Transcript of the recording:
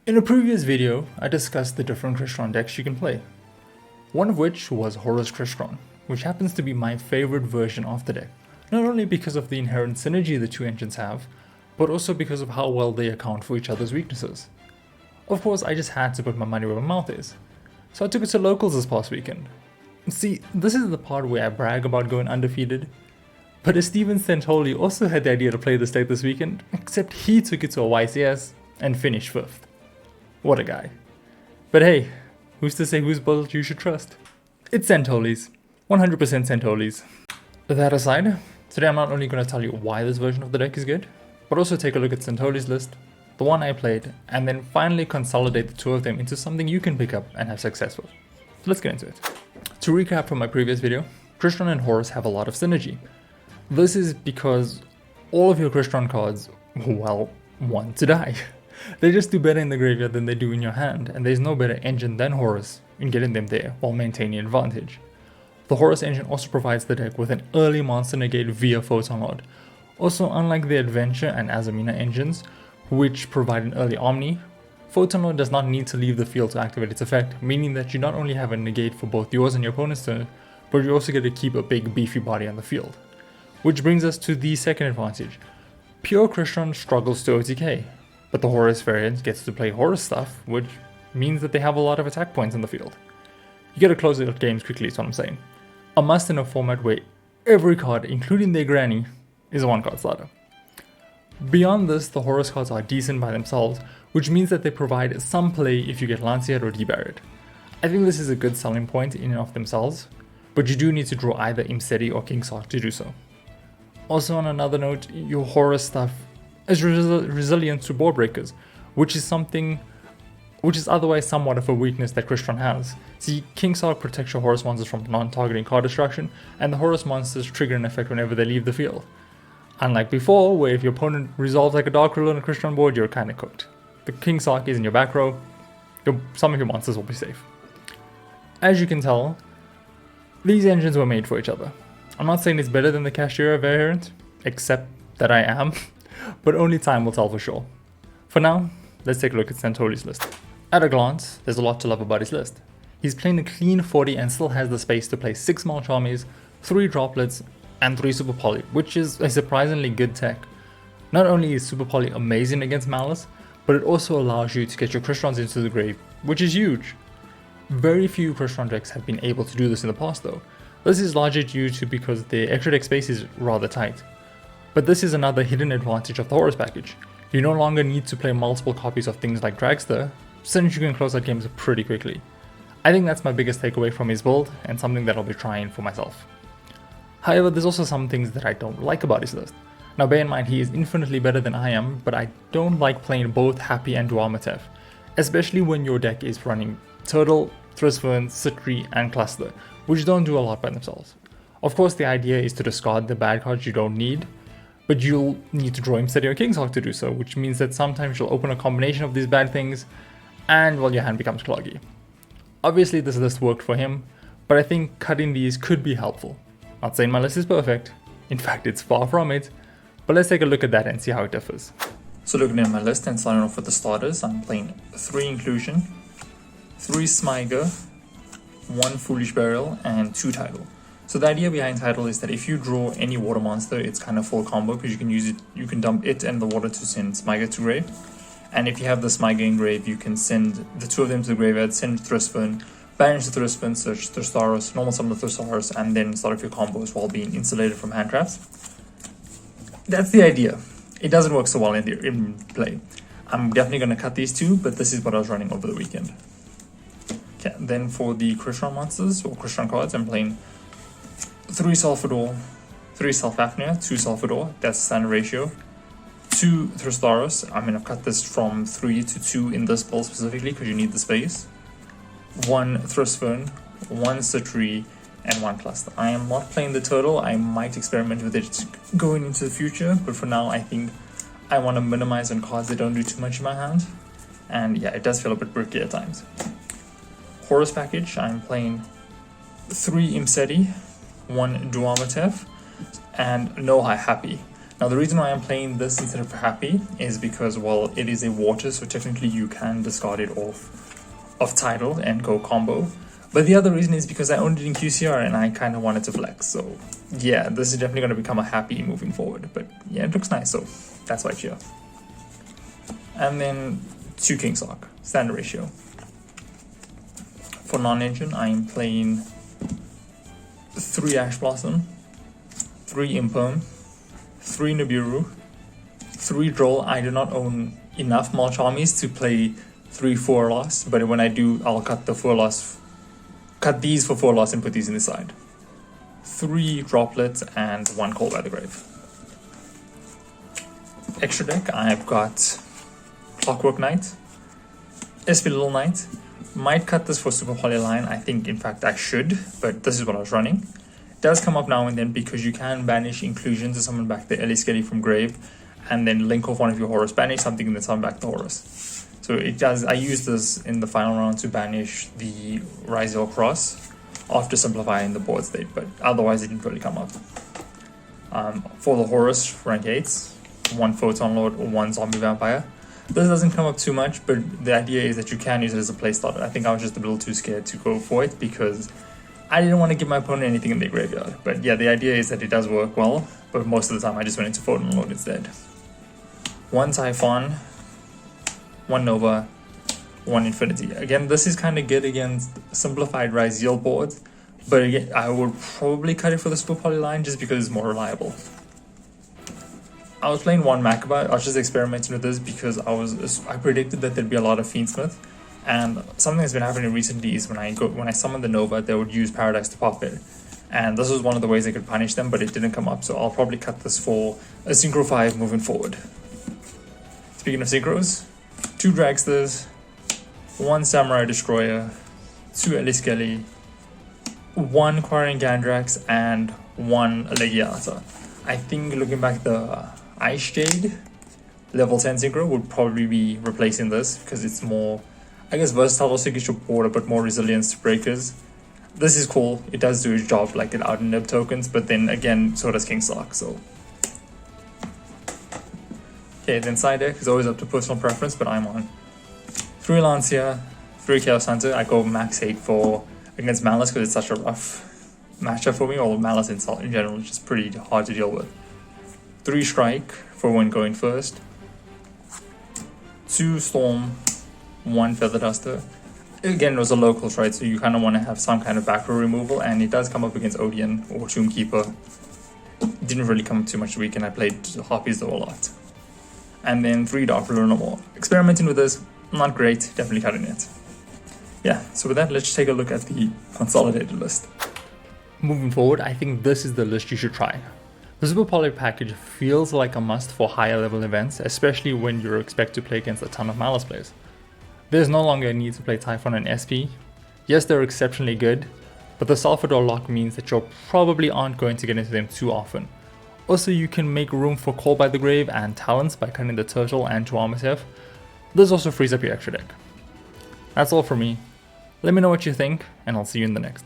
In a previous video, I discussed the different Crystron decks you can play. One of which was Horus Crystron, which happens to be my favorite version of the deck, not only because of the inherent synergy the two engines have, but also because of how well they account for each other's weaknesses. Of course, I just had to put my money where my mouth is, so I took it to locals this past weekend. See, this is the part where I brag about going undefeated, but Steven Santoli also had the idea to play this deck this weekend, except he took it to a YCS and finished 5th. What a guy. But hey, who's to say whose build you should trust? It's Santoli's. 100% Santoli's. That aside, today I'm not only going to tell you why this version of the deck is good, but also take a look at Santoli's list, the one I played, and then finally consolidate the two of them into something you can pick up and have success with. So let's get into it. To recap from my previous video, Crystron and Horus have a lot of synergy. This is because all of your Crystron cards, well, want to die. They just do better in the graveyard than they do in your hand, and there's no better engine than Horus in getting them there while maintaining advantage. The Horus engine also provides the deck with an early monster negate via Photon Lord. Also, unlike the Adventure and Azamina engines, which provide an early Omni, Photon Lord does not need to leave the field to activate its effect, meaning that you not only have a negate for both yours and your opponent's turn, but you also get to keep a big beefy body on the field. Which brings us to the second advantage. Pure Crystron struggles to OTK, but the Horus variant gets to play Horus stuff, which means that they have a lot of attack points on the field. You gotta close out games quickly is what I'm saying. A must in a format where every card, including their granny, is a one card starter. Beyond this, the Horus cards are decent by themselves, which means that they provide some play if you get Lancet or Debarred. I think this is a good selling point in and of themselves, but you do need to draw either Imseti or King Sark to do so. Also on another note, your Horus stuff is resilient to board breakers, which is otherwise somewhat of a weakness that Crystron has. See, King Sark protects your Horus monsters from non-targeting card destruction, and the Horus monsters trigger an effect whenever they leave the field. Unlike before, where if your opponent resolves like a Dark Ruler on a Crystron board, you're kinda cooked. The King Sark is in your back row, some of your monsters will be safe. As you can tell, these engines were made for each other. I'm not saying it's better than the Kashtira variant, except that I am, but only time will tell for sure. For now, let's take a look at Santoli's list. At a glance, there's a lot to love about his list. He's playing a clean 40 and still has the space to play 6 March Armies, 3 Droplets, and 3 Super Poly, which is a surprisingly good tech. Not only is Super Poly amazing against Malice, but it also allows you to get your Crystrons into the grave, which is huge. Very few Crystron decks have been able to do this in the past though. This is largely due to because the extra deck space is rather tight. But this is another hidden advantage of the Horus package. You no longer need to play multiple copies of things like Dragster, since you can close out games pretty quickly. I think that's my biggest takeaway from his build, and something that I'll be trying for myself. However, there's also some things that I don't like about his list. Now bear in mind he is infinitely better than I am, but I don't like playing both Happy and Dualmatef, especially when your deck is running Turtle, Thrisvern, Citri, and Cluster, which don't do a lot by themselves. Of course, the idea is to discard the bad cards you don't need, but you'll need to draw Imseti or King Sark to do so, which means that sometimes you'll open a combination of these bad things, and well, your hand becomes cloggy. Obviously, this list worked for him, but I think cutting these could be helpful. Not saying my list is perfect, in fact it's far from it, but let's take a look at that and see how it differs. So looking at my list and starting off with the starters, I'm playing 3 Inclusion, 3 Smyger, 1 Foolish Burial, and 2 Tidal. So the idea behind Tidal is that if you draw any water monster, it's kind of full combo because you can use it, you can dump it and the water to send Smyger to grave. And if you have the Smyger in grave, you can send the 2 of them to the graveyard, send Thrisvern, banish the Thrisvern, search Thristaros, normal summon the Thristaros, and then start off your combos while being insulated from hand traps. That's the idea. It doesn't work so well in play. I'm definitely going to cut these 2, but this is what I was running over the weekend. Okay, then for the Crystron monsters, or Crystron cards, I'm playing 3 Salvador, 3 Self-Fafnir, 2 Salvador, that's the standard ratio, 2 Thristaros, I mean I've cut this from 3 to 2 in this build specifically because you need the space, 1 Thrisvern, 1 Citri, and 1 Cluster. I am not playing the Turtle, I might experiment with it going into the future, but for now I think I want to minimize on cards that don't do too much in my hand, and yeah, it does feel a bit bricky at times. Horus package, I'm playing 3 Imseti, 1 Dualmatef, and no Happy. Now the reason why I'm playing this instead of Happy is because, well, it is a water, so technically you can discard it off title and go combo. But the other reason is because I owned it in QCR and I kind of wanted to flex. So yeah, this is definitely going to become a Happy moving forward. But yeah, it looks nice, so that's why it's here. And then 2 King Sock, standard ratio. For non-engine, I am playing 3 Ash Blossom, 3 Imperm, 3 Nibiru, 3 Droll. I do not own enough Mulch Armies to play 3 4 loss, but when I do, I'll cut the 4 loss, cut these for 4 loss and put these in the side. 3 Droplets and 1 Call by the Grave. Extra deck, I've got Clockwork Knight, SP Little Knight. Might cut this for Super Polyline. I think, in fact, I should, but this is what I was running. Does come up now and then because you can banish Inclusion to summon back the Ellie Skelly from grave, and then link off one of your Horus, banish something, and then summon back the Horus. So it does. I used this in the final round to banish the Ryzel Cross after simplifying the board state, but otherwise it didn't really come up. For the Horus, rank 8s, 1 Photon Lord, 1 Zombie Vampire. This doesn't come up too much, but the idea is that you can use it as a playstyle. I think I was just a little too scared to go for it because I didn't want to give my opponent anything in their graveyard. But yeah, the idea is that it does work well, but most of the time I just went into Photon Lord instead. 1 Typhon, 1 Nova, 1 Infinity. Again, this is kind of good against simplified Ryzeal boards, but again, I would probably cut it for the Super Poly line just because it's more reliable. I was playing 1 Makaba. I was just experimenting with this because I predicted that there'd be a lot of Fiendsmith, and something that's been happening recently is when I summon the Nova, they would use Paradise to pop it, and this was one of the ways they could punish them, but it didn't come up, so I'll probably cut this for a Synchro 5 moving forward. Speaking of Synchros, 2 Dragsters, 1 Samurai Destroyer, 2 Ellie Skelly, 1 Quarrying Gandrax, and 1 Legiata. I think looking back, the Ice Jade level 10 synchro would probably be replacing this because it's more, I guess, versatile, also gives your board a bit more resilience to breakers. This is cool, it does do its job like it out in nib tokens, but then again, so does King Sock, so. Okay, then side deck is always up to personal preference, but I'm on 3 Lancia, 3 Chaos Hunter. I go max 8 for against Malice because it's such a rough matchup for me, or Malice in general, it's just pretty hard to deal with. 3 Strike for when going first, 2 Storm, 1 Feather Duster. Again, it was a locals, right, so you kind of want to have some kind of back row removal, and it does come up against Odeon or Tombkeeper. Didn't really come up too much weekend. I played Harpies though a lot. And then 3 Dark Lunar Maw. Experimenting with this, not great, definitely cutting it. Yeah, so with that, let's take a look at the consolidated list. Moving forward, I think this is the list you should try. The Super Poly package feels like a must for higher level events, especially when you expect to play against a ton of Malice players. There's no longer a need to play Typhon and SP. Yes, they're exceptionally good, but the Salvador lock means that you probably aren't going to get into them too often. Also, you can make room for Call by the Grave and Talents by cutting the Turtle and 2 Armatev. This also frees up your extra deck. That's all for me. Let me know what you think, and I'll see you in the next.